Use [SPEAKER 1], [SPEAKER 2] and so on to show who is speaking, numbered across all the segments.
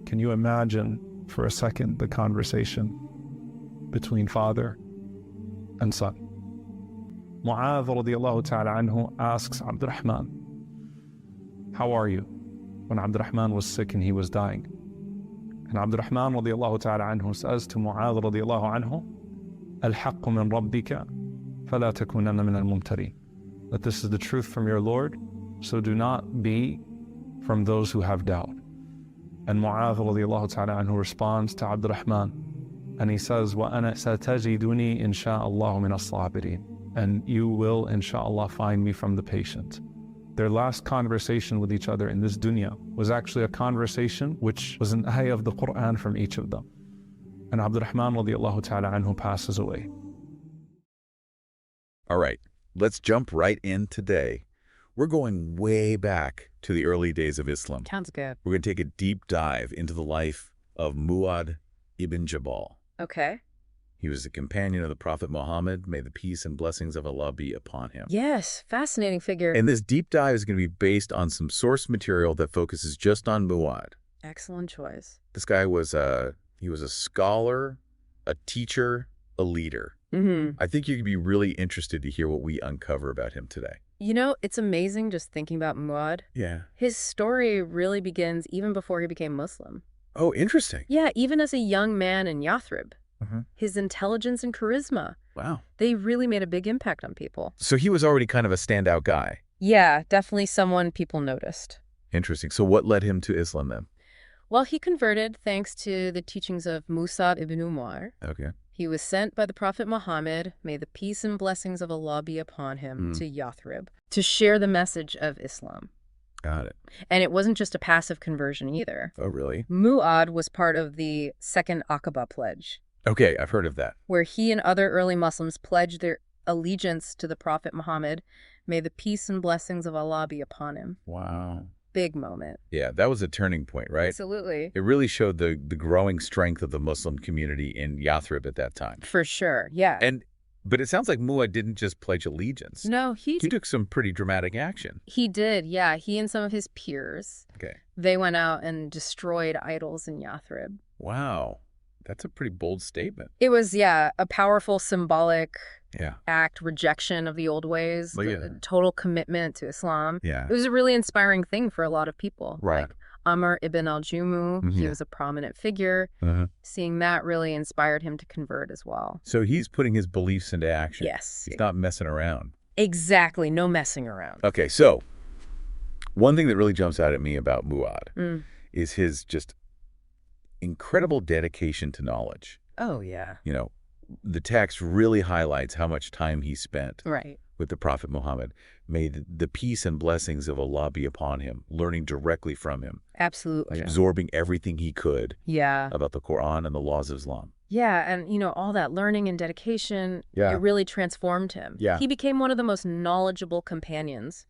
[SPEAKER 1] Can you imagine for a second the conversation between father and son? Muadh radiallahu ta'ala anhu asks Abdurrahman, how are you? When Abdurrahman was sick and he was dying. And Abdurrahman radiallahu ta'ala anhu says to Muadh radiallahu anhu, Al-haqqu min rabbika, fala takunanna min al-mumtari. That this is the truth from your Lord, so do not be from those who have doubt. And Muadh radiallahu ta'ala anhu responds to Abdurrahman, and he says, وَأَنَا سَتَجِدُنِي إِنْ شَاءَ اللَّهُ مِنَ الصَّابِرِينَ. And you will, inshallah, find me from the patient. Their last conversation with each other in this dunya was actually a conversation which was an ayah of the Quran from each of them. And Abdurrahman radiallahu ta'ala anhu passes away.
[SPEAKER 2] All right, let's jump right in today. We're going way back to the early days of Islam.
[SPEAKER 3] Sounds good.
[SPEAKER 2] We're going to take a deep dive into the life of Muadh Ibn Jabal.
[SPEAKER 3] Okay.
[SPEAKER 2] He was a companion of the Prophet Muhammad. May the peace and blessings of Allah be upon him.
[SPEAKER 3] Yes, fascinating figure.
[SPEAKER 2] And this deep dive is going to be based on some source material that focuses just on Muadh.
[SPEAKER 3] Excellent choice.
[SPEAKER 2] This guy was a scholar, a teacher, a leader. I think you'd be really interested to hear what we uncover about him today.
[SPEAKER 3] You know, it's amazing just thinking about Muadh.
[SPEAKER 2] Yeah.
[SPEAKER 3] His story really begins even before he became Muslim.
[SPEAKER 2] Oh, interesting.
[SPEAKER 3] Yeah, even as a young man in Yathrib. His intelligence and charisma.
[SPEAKER 2] Wow.
[SPEAKER 3] They really made a big impact on people.
[SPEAKER 2] So he was already kind of a standout guy.
[SPEAKER 3] Yeah, definitely someone people noticed.
[SPEAKER 2] Interesting. So what led him to Islam then?
[SPEAKER 3] Well, he converted thanks to the teachings of Muadh Ibn Umar.
[SPEAKER 2] Okay.
[SPEAKER 3] He was sent by the Prophet Muhammad, may the peace and blessings of Allah be upon him, to Yathrib, to share the message of Islam.
[SPEAKER 2] Got it.
[SPEAKER 3] And it wasn't just a passive conversion either.
[SPEAKER 2] Oh, really?
[SPEAKER 3] Muadh was part of the Second Aqaba Pledge,
[SPEAKER 2] Okay, I've heard of that.
[SPEAKER 3] where he and other early Muslims pledged their allegiance to the Prophet Muhammad, may the peace and blessings of Allah be upon him.
[SPEAKER 2] Wow.
[SPEAKER 3] Big moment.
[SPEAKER 2] Yeah, that was a turning point, right?
[SPEAKER 3] Absolutely.
[SPEAKER 2] It really showed the growing strength of the Muslim community in Yathrib at that time.
[SPEAKER 3] For sure, yeah.
[SPEAKER 2] But it sounds like Muadh didn't just pledge allegiance.
[SPEAKER 3] No,
[SPEAKER 2] He took some pretty dramatic action.
[SPEAKER 3] he did, yeah. He and some of his peers,
[SPEAKER 2] Okay.
[SPEAKER 3] they went out and destroyed idols in Yathrib.
[SPEAKER 2] Wow. That's a pretty bold statement.
[SPEAKER 3] It was, yeah, a powerful symbolic
[SPEAKER 2] Yeah.
[SPEAKER 3] act, rejection of the old ways,
[SPEAKER 2] Well,
[SPEAKER 3] the
[SPEAKER 2] yeah.
[SPEAKER 3] total commitment to Islam.
[SPEAKER 2] Yeah.
[SPEAKER 3] It was a really inspiring thing for a lot of people.
[SPEAKER 2] Right.
[SPEAKER 3] Like Amr ibn al-Jumu, he was a prominent figure. Seeing that really inspired him to convert as well.
[SPEAKER 2] So he's putting his beliefs into action.
[SPEAKER 3] Yes.
[SPEAKER 2] He's not messing around.
[SPEAKER 3] Exactly. No messing around.
[SPEAKER 2] Okay, so one thing that really jumps out at me about Muadh is his just incredible dedication to knowledge.
[SPEAKER 3] Oh, yeah.
[SPEAKER 2] You know, the text really highlights how much time he spent
[SPEAKER 3] Right.
[SPEAKER 2] with the Prophet Muhammad. May the peace and blessings of Allah be upon him, learning directly from him,
[SPEAKER 3] Absolutely.
[SPEAKER 2] absorbing everything he could
[SPEAKER 3] Yeah.
[SPEAKER 2] about the Quran and the laws of Islam.
[SPEAKER 3] Yeah, and, you know, all that learning and dedication,
[SPEAKER 2] Yeah.
[SPEAKER 3] it really transformed him.
[SPEAKER 2] Yeah.
[SPEAKER 3] He became one of the most knowledgeable companions,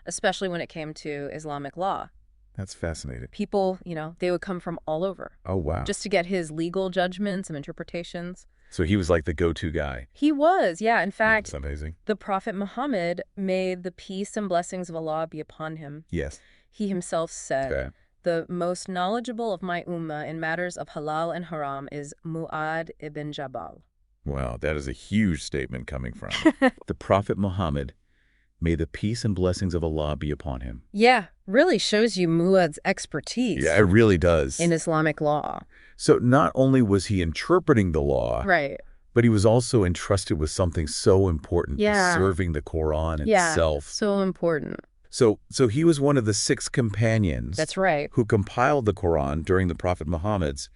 [SPEAKER 3] especially when it came to Islamic law.
[SPEAKER 2] That's fascinating.
[SPEAKER 3] People, you know, they would come from all over
[SPEAKER 2] Oh, wow.
[SPEAKER 3] just to get his legal judgments and interpretations.
[SPEAKER 2] So he was like the go-to guy.
[SPEAKER 3] He was, yeah. In fact,
[SPEAKER 2] That's amazing.
[SPEAKER 3] the Prophet Muhammad, may the peace and blessings of Allah be upon him.
[SPEAKER 2] Yes.
[SPEAKER 3] He himself said,
[SPEAKER 2] Okay.
[SPEAKER 3] the most knowledgeable of my ummah in matters of halal and haram is Muadh Ibn Jabal.
[SPEAKER 2] Wow, that is a huge statement coming from the Prophet Muhammad. May the peace and blessings of Allah be upon him.
[SPEAKER 3] Yeah, really shows you Muadh's expertise
[SPEAKER 2] Yeah, it really does.
[SPEAKER 3] in Islamic law.
[SPEAKER 2] So not only was he interpreting the law,
[SPEAKER 3] Right.
[SPEAKER 2] but he was also entrusted with something so important,
[SPEAKER 3] Yeah.
[SPEAKER 2] serving the Quran
[SPEAKER 3] Yeah.
[SPEAKER 2] itself.
[SPEAKER 3] So important.
[SPEAKER 2] So he was one of the 6 companions
[SPEAKER 3] That's right.
[SPEAKER 2] who compiled the Quran during the Prophet Muhammad's,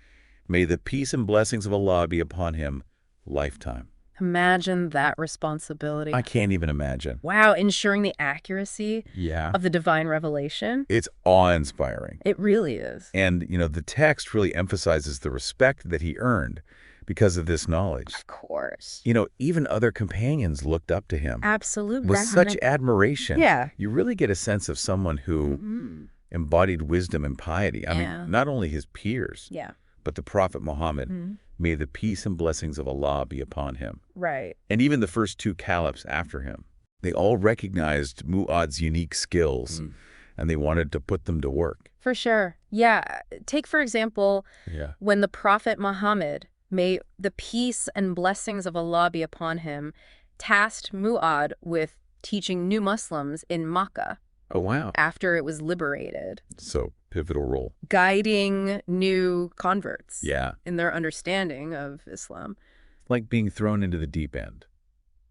[SPEAKER 2] may the peace and blessings of Allah be upon him, lifetime.
[SPEAKER 3] Imagine that responsibility.
[SPEAKER 2] I can't even imagine.
[SPEAKER 3] Wow, ensuring the accuracy
[SPEAKER 2] Yeah.
[SPEAKER 3] of the divine revelation.
[SPEAKER 2] It's awe-inspiring.
[SPEAKER 3] It really is.
[SPEAKER 2] And, you know, the text really emphasizes the respect that he earned because of this knowledge.
[SPEAKER 3] Of course.
[SPEAKER 2] You know, even other companions looked up to him
[SPEAKER 3] Absolutely.
[SPEAKER 2] with such admiration.
[SPEAKER 3] Yeah.
[SPEAKER 2] You really get a sense of someone who embodied wisdom and piety. I
[SPEAKER 3] Yeah.
[SPEAKER 2] mean, not only his peers,
[SPEAKER 3] Yeah.
[SPEAKER 2] but the Prophet Muhammad. May the peace and blessings of Allah be upon him.
[SPEAKER 3] Right.
[SPEAKER 2] And even the first 2 caliphs after him, they all recognized Muadh's unique skills, and they wanted to put them to work.
[SPEAKER 3] For sure. Yeah. Take, for example,
[SPEAKER 2] Yeah.
[SPEAKER 3] when the Prophet Muhammad, may the peace and blessings of Allah be upon him, tasked Mu'adh with teaching new Muslims in Makkah
[SPEAKER 2] Oh, wow.
[SPEAKER 3] after it was liberated,
[SPEAKER 2] So pivotal role.
[SPEAKER 3] guiding new converts
[SPEAKER 2] Yeah.
[SPEAKER 3] in their understanding of Islam.
[SPEAKER 2] Like being thrown into the deep end.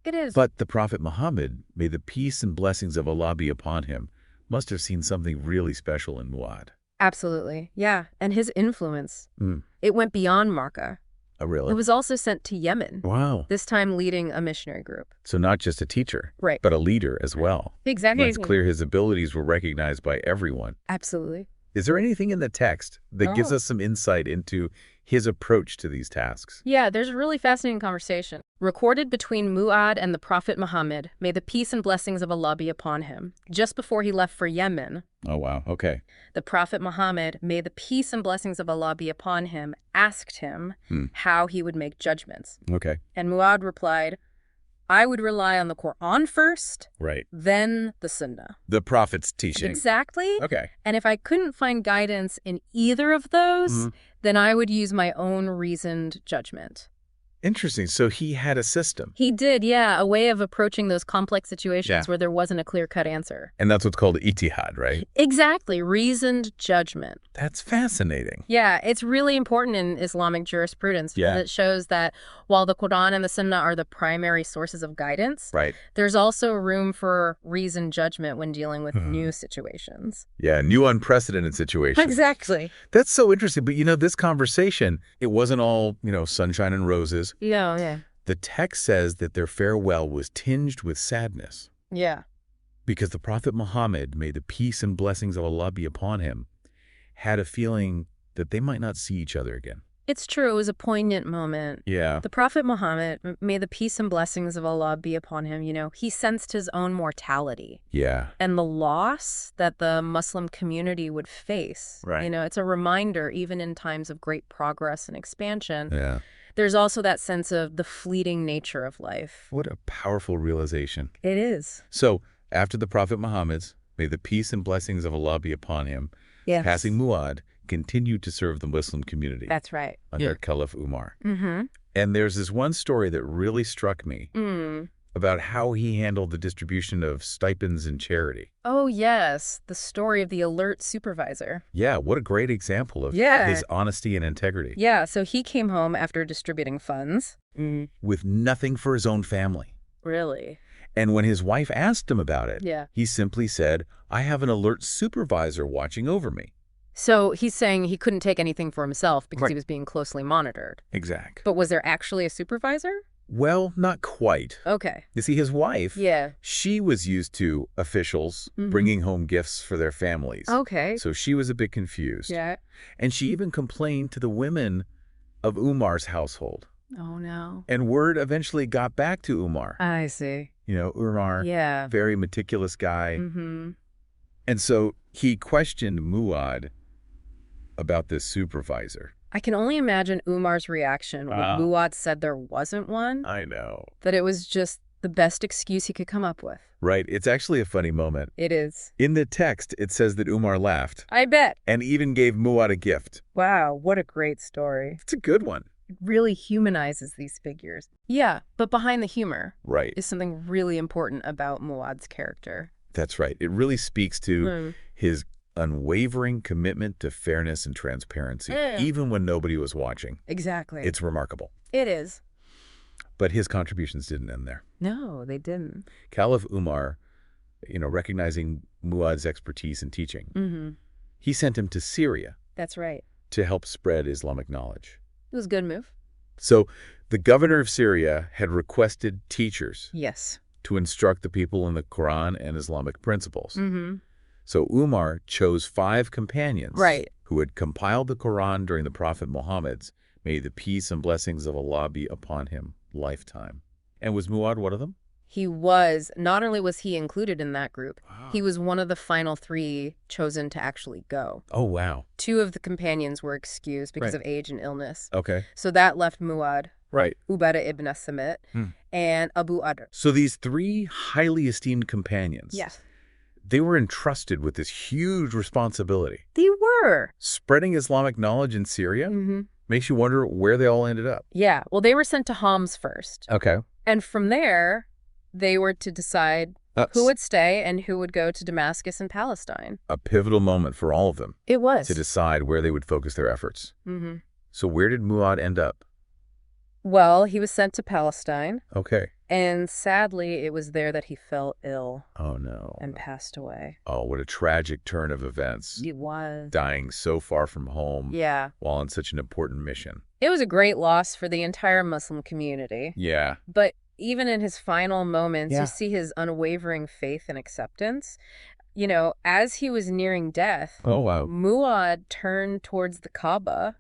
[SPEAKER 3] It is.
[SPEAKER 2] But the Prophet Muhammad, may the peace and blessings of Allah be upon him, must have seen something really special in Mu'adh.
[SPEAKER 3] Absolutely. Yeah. And his influence,
[SPEAKER 2] Mm.
[SPEAKER 3] it went beyond Makkah.
[SPEAKER 2] Oh, really?
[SPEAKER 3] It was also sent to Yemen,
[SPEAKER 2] Wow.
[SPEAKER 3] this time leading a missionary group.
[SPEAKER 2] So not just a teacher,
[SPEAKER 3] Right.
[SPEAKER 2] but a leader as well.
[SPEAKER 3] Exactly.
[SPEAKER 2] It's clear his abilities were recognized by everyone.
[SPEAKER 3] Absolutely.
[SPEAKER 2] Is there anything in the text that gives us some insight into his approach to these tasks?
[SPEAKER 3] Yeah, there's a really fascinating conversation recorded between Mu'adh and the Prophet Muhammad, may the peace and blessings of Allah be upon him. Just before he left for Yemen,
[SPEAKER 2] Oh, wow. Okay.
[SPEAKER 3] the Prophet Muhammad, may the peace and blessings of Allah be upon him, asked him how he would make judgments.
[SPEAKER 2] Okay.
[SPEAKER 3] And Mu'adh replied, I would rely on the Quran first,
[SPEAKER 2] Right.
[SPEAKER 3] then the Sunnah.
[SPEAKER 2] The Prophet's teaching.
[SPEAKER 3] Exactly.
[SPEAKER 2] Okay.
[SPEAKER 3] And if I couldn't find guidance in either of those, then I would use my own reasoned judgment.
[SPEAKER 2] Interesting. So he had a system.
[SPEAKER 3] He did, yeah, a way of approaching those complex situations
[SPEAKER 2] Yeah.
[SPEAKER 3] where there wasn't a clear-cut answer.
[SPEAKER 2] And that's what's called ijtihad, right?
[SPEAKER 3] Exactly, reasoned judgment.
[SPEAKER 2] That's fascinating.
[SPEAKER 3] Yeah, it's really important in Islamic jurisprudence because
[SPEAKER 2] Yeah.
[SPEAKER 3] it shows that while the Quran and the Sunnah are the primary sources of guidance,
[SPEAKER 2] Right.
[SPEAKER 3] there's also room for reasoned judgment when dealing with new situations.
[SPEAKER 2] Yeah. New unprecedented situation.
[SPEAKER 3] Exactly.
[SPEAKER 2] That's so interesting. But, this conversation, it wasn't all, sunshine and roses.
[SPEAKER 3] Yeah.
[SPEAKER 2] The text says that their farewell was tinged with sadness
[SPEAKER 3] Yeah.
[SPEAKER 2] because the Prophet Muhammad, may the peace and blessings of Allah be upon him, had a feeling that they might not see each other again.
[SPEAKER 3] It's true. It was a poignant moment.
[SPEAKER 2] Yeah.
[SPEAKER 3] The Prophet Muhammad, may the peace and blessings of Allah be upon him, he sensed his own mortality
[SPEAKER 2] Yeah.
[SPEAKER 3] and the loss that the Muslim community would face.
[SPEAKER 2] Right.
[SPEAKER 3] It's a reminder, even in times of great progress and expansion,
[SPEAKER 2] Yeah.
[SPEAKER 3] there's also that sense of the fleeting nature of life.
[SPEAKER 2] What a powerful realization.
[SPEAKER 3] It is.
[SPEAKER 2] So, after the Prophet Muhammad's, may the peace and blessings of Allah be upon him,
[SPEAKER 3] Yes.
[SPEAKER 2] passing Mu'adh continued to serve the Muslim community
[SPEAKER 3] That's right.
[SPEAKER 2] under Caliph Umar.
[SPEAKER 3] Mm-hmm.
[SPEAKER 2] And there's this one story that really struck me about how he handled the distribution of stipends and charity.
[SPEAKER 3] Oh, yes. The story of the alert supervisor.
[SPEAKER 2] Yeah, what a great example of
[SPEAKER 3] Yeah.
[SPEAKER 2] his honesty and integrity.
[SPEAKER 3] Yeah, so he came home after distributing funds.
[SPEAKER 2] With nothing for his own family.
[SPEAKER 3] Really?
[SPEAKER 2] And when his wife asked him about it,
[SPEAKER 3] Yeah.
[SPEAKER 2] he simply said, I have an alert supervisor watching over me.
[SPEAKER 3] So he's saying he couldn't take anything for himself because
[SPEAKER 2] Right.
[SPEAKER 3] he was being closely monitored.
[SPEAKER 2] Exact.
[SPEAKER 3] But was there actually a supervisor?
[SPEAKER 2] Well, not quite.
[SPEAKER 3] Okay.
[SPEAKER 2] You see, his wife,
[SPEAKER 3] Yeah.
[SPEAKER 2] she was used to officials bringing home gifts for their families.
[SPEAKER 3] Okay.
[SPEAKER 2] So she was a bit confused.
[SPEAKER 3] Yeah.
[SPEAKER 2] And she even complained to the women of Umar's household.
[SPEAKER 3] Oh, no.
[SPEAKER 2] And word eventually got back to Umar.
[SPEAKER 3] I see.
[SPEAKER 2] Umar,
[SPEAKER 3] Yeah.
[SPEAKER 2] very meticulous guy.
[SPEAKER 3] Mm-hmm.
[SPEAKER 2] And so he questioned Mu'adh about this supervisor.
[SPEAKER 3] I can only imagine Umar's reaction when Muadh said there wasn't one,
[SPEAKER 2] I know.
[SPEAKER 3] that it was just the best excuse he could come up with.
[SPEAKER 2] Right. It's actually a funny moment.
[SPEAKER 3] It is.
[SPEAKER 2] In the text, it says that Umar laughed
[SPEAKER 3] I bet.
[SPEAKER 2] and even gave Mu'adh a gift.
[SPEAKER 3] Wow, what a great story.
[SPEAKER 2] It's a good one.
[SPEAKER 3] It really humanizes these figures. Yeah, but behind the humor
[SPEAKER 2] Right.
[SPEAKER 3] is something really important about Muadh's character.
[SPEAKER 2] That's right. It really speaks to his unwavering commitment to fairness and transparency, even when nobody was watching.
[SPEAKER 3] Exactly.
[SPEAKER 2] It's remarkable.
[SPEAKER 3] It is.
[SPEAKER 2] But his contributions didn't end there.
[SPEAKER 3] No, they didn't.
[SPEAKER 2] Caliph Umar, recognizing Muadh's expertise in teaching, he sent him to Syria
[SPEAKER 3] That's right.
[SPEAKER 2] to help spread Islamic knowledge.
[SPEAKER 3] It was a good move.
[SPEAKER 2] So the governor of Syria had requested teachers
[SPEAKER 3] Yes.
[SPEAKER 2] to instruct the people in the Quran and Islamic principles.
[SPEAKER 3] Mm-hmm.
[SPEAKER 2] So Umar chose 5 companions
[SPEAKER 3] Right.
[SPEAKER 2] who had compiled the Quran during the Prophet Muhammad's, may the peace and blessings of Allah be upon him, lifetime. And was Muadh one of them?
[SPEAKER 3] He was. Not only was he included in that group, he was one of the final 3 chosen to actually go.
[SPEAKER 2] Oh, wow.
[SPEAKER 3] 2 of the companions were excused because
[SPEAKER 2] Right.
[SPEAKER 3] of age and illness.
[SPEAKER 2] Okay.
[SPEAKER 3] So that left Muadh,
[SPEAKER 2] Right.
[SPEAKER 3] Ubadah ibn Samit, and Abu Adr.
[SPEAKER 2] So these 3 highly esteemed companions,
[SPEAKER 3] Yes.
[SPEAKER 2] they were entrusted with this huge responsibility.
[SPEAKER 3] They were. were.
[SPEAKER 2] Spreading Islamic knowledge in Syria makes you wonder where they all ended up.
[SPEAKER 3] Yeah, well, they were sent to Homs first.
[SPEAKER 2] Okay.
[SPEAKER 3] And from there, they were to decide who would stay and who would go to Damascus and Palestine.
[SPEAKER 2] A pivotal moment for all of them
[SPEAKER 3] It was.
[SPEAKER 2] to decide where they would focus their efforts. So where did Muadh end up?
[SPEAKER 3] Well, he was sent to Palestine.
[SPEAKER 2] Okay.
[SPEAKER 3] And sadly, it was there that he fell ill.
[SPEAKER 2] Oh, no.
[SPEAKER 3] And passed away.
[SPEAKER 2] Oh, what a tragic turn of events.
[SPEAKER 3] It was.
[SPEAKER 2] Dying so far from home.
[SPEAKER 3] Yeah.
[SPEAKER 2] While on such an important mission.
[SPEAKER 3] It was a great loss for the entire Muslim community.
[SPEAKER 2] Yeah.
[SPEAKER 3] But even in his final moments, you see his unwavering faith and acceptance. You know, as he was nearing death, Muadh turned towards the Kaaba,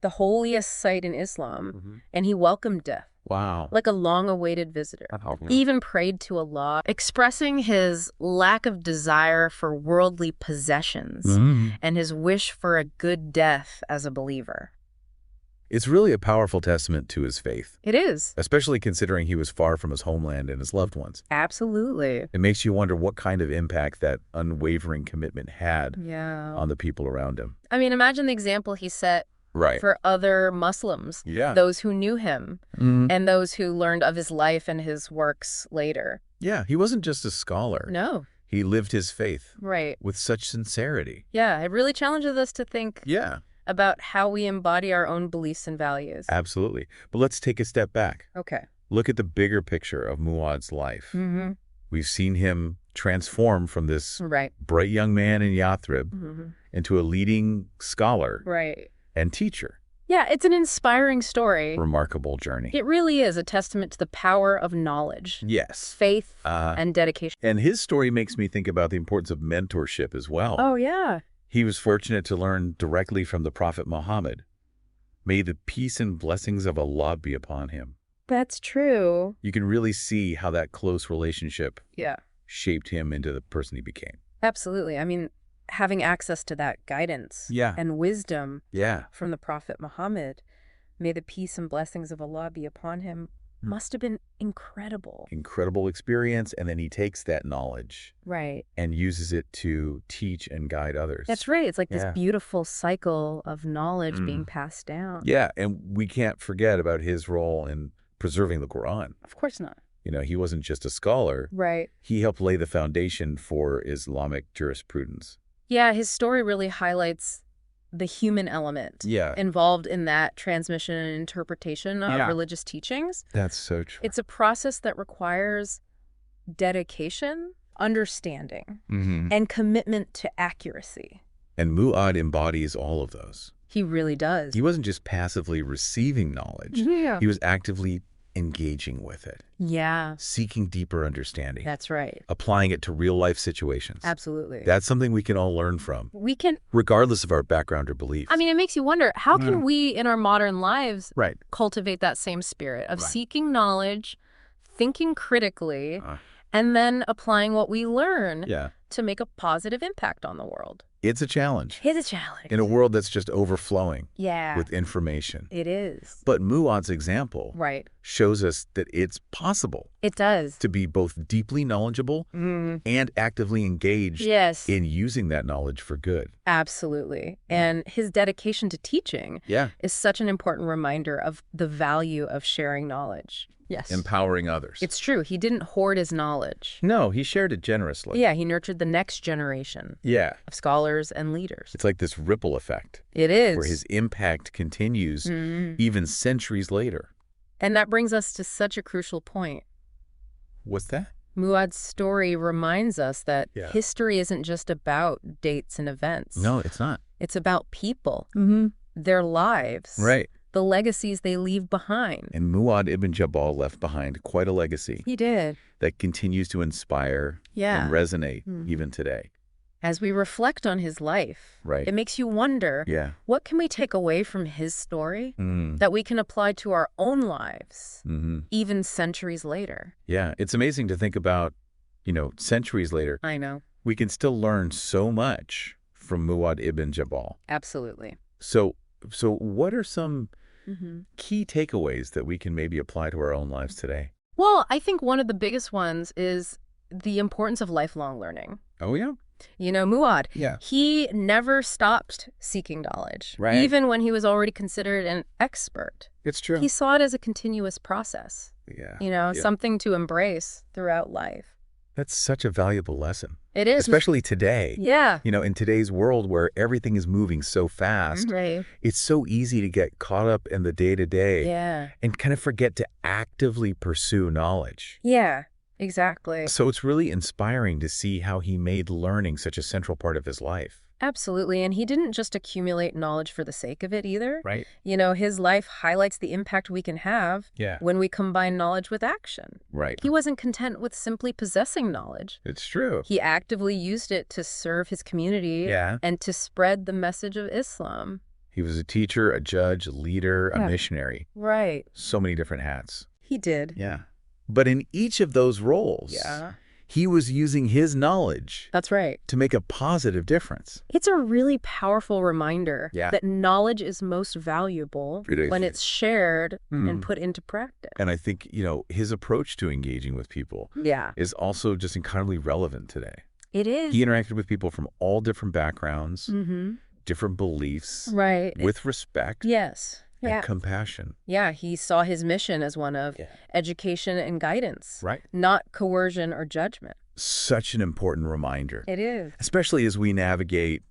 [SPEAKER 3] the holiest site in Islam, and he welcomed death.
[SPEAKER 2] Wow.
[SPEAKER 3] Like a long-awaited visitor. He even prayed to Allah, expressing his lack of desire for worldly possessions and his wish for a good death as a believer.
[SPEAKER 2] It's really a powerful testament to his faith.
[SPEAKER 3] It is.
[SPEAKER 2] Especially considering he was far from his homeland and his loved ones.
[SPEAKER 3] Absolutely.
[SPEAKER 2] It makes you wonder what kind of impact that unwavering commitment had on the people around him.
[SPEAKER 3] I mean, imagine the example he set for other Muslims, those who knew him, and those who learned of his life and his works later.
[SPEAKER 2] Yeah, he wasn't just a scholar.
[SPEAKER 3] No.
[SPEAKER 2] He lived his faith.
[SPEAKER 3] Right.
[SPEAKER 2] With such sincerity.
[SPEAKER 3] Yeah, it really challenges us to think about how we embody our own beliefs and values.
[SPEAKER 2] Absolutely. But let's take a step back.
[SPEAKER 3] Okay.
[SPEAKER 2] Look at the bigger picture of Muadh's life. We've seen him transform from this bright young man in Yathrib into a leading scholar and teacher.
[SPEAKER 3] Yeah, it's an inspiring story.
[SPEAKER 2] Remarkable journey.
[SPEAKER 3] It really is a testament to the power of knowledge.
[SPEAKER 2] Yes.
[SPEAKER 3] Faith and dedication.
[SPEAKER 2] And his story makes me think about the importance of mentorship as well.
[SPEAKER 3] Oh, yeah.
[SPEAKER 2] He was fortunate to learn directly from the Prophet Muhammad. May the peace and blessings of Allah be upon him.
[SPEAKER 3] That's true.
[SPEAKER 2] You can really see how that close relationship shaped him into the person he became.
[SPEAKER 3] Absolutely. I mean, having access to that guidance and wisdom from the Prophet Muhammad, may the peace and blessings of Allah be upon him, must have been incredible.
[SPEAKER 2] Incredible experience, and then he takes that knowledge and uses it to teach and guide others.
[SPEAKER 3] That's right. It's like this beautiful cycle of knowledge being passed down.
[SPEAKER 2] Yeah, and we can't forget about his role in preserving the Quran.
[SPEAKER 3] Of course not.
[SPEAKER 2] You know, he wasn't just a scholar. He helped lay the foundation for Islamic jurisprudence.
[SPEAKER 3] Yeah, his story really highlights the human element involved in that transmission and interpretation of religious teachings.
[SPEAKER 2] That's so true.
[SPEAKER 3] It's a process that requires dedication, understanding, and commitment to accuracy.
[SPEAKER 2] And Muadh embodies all of those.
[SPEAKER 3] He really does.
[SPEAKER 2] He wasn't just passively receiving knowledge. He was actively engaging with it. Seeking deeper understanding.
[SPEAKER 3] That's right.
[SPEAKER 2] Applying it to real-life situations.
[SPEAKER 3] Absolutely.
[SPEAKER 2] That's something we can all learn from.
[SPEAKER 3] We can.
[SPEAKER 2] Regardless of our background or beliefs.
[SPEAKER 3] I mean, it makes you wonder, how can we in our modern lives cultivate that same spirit of seeking knowledge, thinking critically, and then applying what we learn to make a positive impact on the world?
[SPEAKER 2] It's a challenge.
[SPEAKER 3] It's a challenge.
[SPEAKER 2] In a world that's just overflowing
[SPEAKER 3] Yeah.
[SPEAKER 2] with information.
[SPEAKER 3] It is.
[SPEAKER 2] But Muadh's example
[SPEAKER 3] Right.
[SPEAKER 2] shows us that it's possible
[SPEAKER 3] It does.
[SPEAKER 2] to be both deeply knowledgeable and actively engaged
[SPEAKER 3] Yes.
[SPEAKER 2] in using that knowledge for good.
[SPEAKER 3] Absolutely. And his dedication to teaching
[SPEAKER 2] Yeah.
[SPEAKER 3] is such an important reminder of the value of sharing knowledge. Yes.
[SPEAKER 2] Empowering others.
[SPEAKER 3] It's true. He didn't hoard his knowledge.
[SPEAKER 2] No, he shared it generously.
[SPEAKER 3] Yeah, he nurtured the next generation
[SPEAKER 2] Yeah.
[SPEAKER 3] of scholars and leaders.
[SPEAKER 2] It's like this ripple effect.
[SPEAKER 3] It is.
[SPEAKER 2] Where his impact continues even centuries later.
[SPEAKER 3] And that brings us to such a crucial point.
[SPEAKER 2] What's that?
[SPEAKER 3] Muadh's story reminds us that history isn't just about dates and events.
[SPEAKER 2] No, it's not.
[SPEAKER 3] It's about people, their lives,
[SPEAKER 2] Right.
[SPEAKER 3] the legacies they leave behind.
[SPEAKER 2] And Muadh Ibn Jabal left behind quite a legacy
[SPEAKER 3] He did.
[SPEAKER 2] that continues to inspire and resonate even today.
[SPEAKER 3] As we reflect on his life, it makes you wonder, what can we take away from his story that we can apply to our own lives, even centuries later?
[SPEAKER 2] Yeah, it's amazing to think about, centuries later.
[SPEAKER 3] I know.
[SPEAKER 2] We can still learn so much from Muadh Ibn Jabal.
[SPEAKER 3] Absolutely.
[SPEAKER 2] So what are some key takeaways that we can maybe apply to our own lives today?
[SPEAKER 3] Well, I think one of the biggest ones is the importance of lifelong learning.
[SPEAKER 2] Oh, yeah?
[SPEAKER 3] Muadh,
[SPEAKER 2] Yeah.
[SPEAKER 3] he never stopped seeking knowledge,
[SPEAKER 2] Right.
[SPEAKER 3] even when he was already considered an expert.
[SPEAKER 2] It's true.
[SPEAKER 3] He saw it as a continuous process,
[SPEAKER 2] Yeah.
[SPEAKER 3] something to embrace throughout life.
[SPEAKER 2] That's such a valuable lesson.
[SPEAKER 3] It is.
[SPEAKER 2] Especially today.
[SPEAKER 3] Yeah.
[SPEAKER 2] In today's world where everything is moving so fast,
[SPEAKER 3] Right.
[SPEAKER 2] it's so easy to get caught up in the day-to-day and kind of forget to actively pursue knowledge.
[SPEAKER 3] Yeah, exactly.
[SPEAKER 2] So it's really inspiring to see how he made learning such a central part of his life.
[SPEAKER 3] Absolutely. And he didn't just accumulate knowledge for the sake of it either.
[SPEAKER 2] Right.
[SPEAKER 3] His life highlights the impact we can have when we combine knowledge with action.
[SPEAKER 2] Right.
[SPEAKER 3] He wasn't content with simply possessing knowledge.
[SPEAKER 2] It's true.
[SPEAKER 3] He actively used it to serve his community and to spread the message of Islam.
[SPEAKER 2] He was a teacher, a judge, a leader, a missionary.
[SPEAKER 3] Right.
[SPEAKER 2] So many different hats.
[SPEAKER 3] He did.
[SPEAKER 2] Yeah. But in each of those roles, he was using his knowledge.
[SPEAKER 3] That's right.
[SPEAKER 2] To make a positive difference.
[SPEAKER 3] It's a really powerful reminder that knowledge is most valuable when it's shared and put into practice.
[SPEAKER 2] And I think, his approach to engaging with people is also just incredibly relevant today.
[SPEAKER 3] It is.
[SPEAKER 2] He interacted with people from all different backgrounds, different beliefs, with respect.
[SPEAKER 3] Yes.
[SPEAKER 2] And compassion.
[SPEAKER 3] Yeah, he saw his mission as one of education and guidance,
[SPEAKER 2] right?
[SPEAKER 3] Not coercion or judgment.
[SPEAKER 2] Such an important reminder.
[SPEAKER 3] It is.
[SPEAKER 2] Especially as we navigate,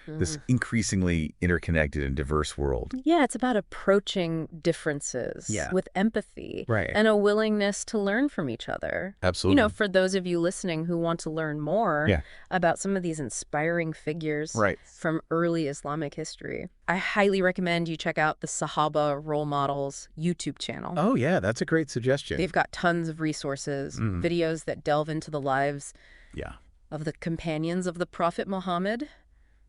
[SPEAKER 2] this increasingly interconnected and diverse world.
[SPEAKER 3] Yeah, it's about approaching differences with empathy
[SPEAKER 2] right.
[SPEAKER 3] and a willingness to learn from each other.
[SPEAKER 2] Absolutely.
[SPEAKER 3] For those of you listening who want to learn more about some of these inspiring figures from early Islamic history, I highly recommend you check out the Sahaba Role Models YouTube channel.
[SPEAKER 2] Oh, yeah, that's a great suggestion.
[SPEAKER 3] They've got tons of resources, videos that delve into the lives of the companions of the Prophet Muhammad.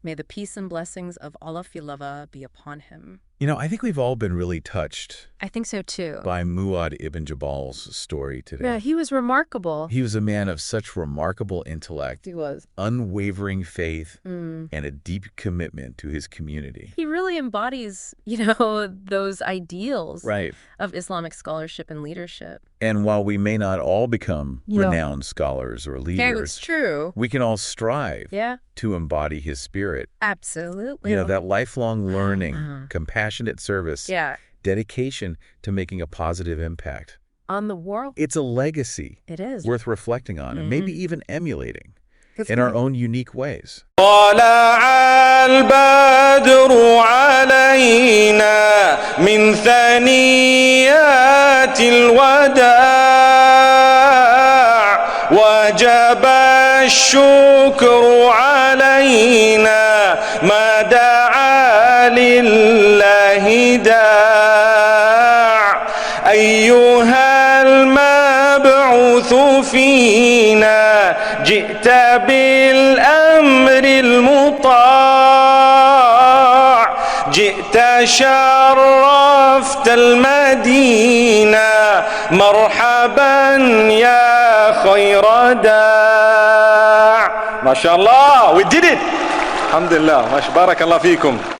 [SPEAKER 3] May the peace and blessings of Allah Filava be upon him.
[SPEAKER 2] I think we've all been really touched.
[SPEAKER 3] I think so, too.
[SPEAKER 2] By Muadh Ibn Jabal's story today.
[SPEAKER 3] Yeah, he was remarkable.
[SPEAKER 2] He was a man of such remarkable intellect.
[SPEAKER 3] He was.
[SPEAKER 2] Unwavering faith and a deep commitment to his community.
[SPEAKER 3] He really embodies, those ideals of Islamic scholarship and leadership.
[SPEAKER 2] And while we may not all become renowned scholars or leaders,
[SPEAKER 3] yeah, it's true.
[SPEAKER 2] We can all strive to embody his spirit.
[SPEAKER 3] Absolutely.
[SPEAKER 2] That lifelong learning, compassionate service, dedication to making a positive impact
[SPEAKER 3] on the world.
[SPEAKER 2] It's a legacy.
[SPEAKER 3] It is.
[SPEAKER 2] Worth reflecting on and maybe even emulating in our own unique ways.
[SPEAKER 4] من ثنيات الوداع وجب الشكر علينا ما دعا لله داع أيها المبعوث فينا جئت بالأمر المطاع جئت شرفت المدينة مرحبا يا خير داع ما شاء الله we did it الحمد لله ما شاء بارك الله فيكم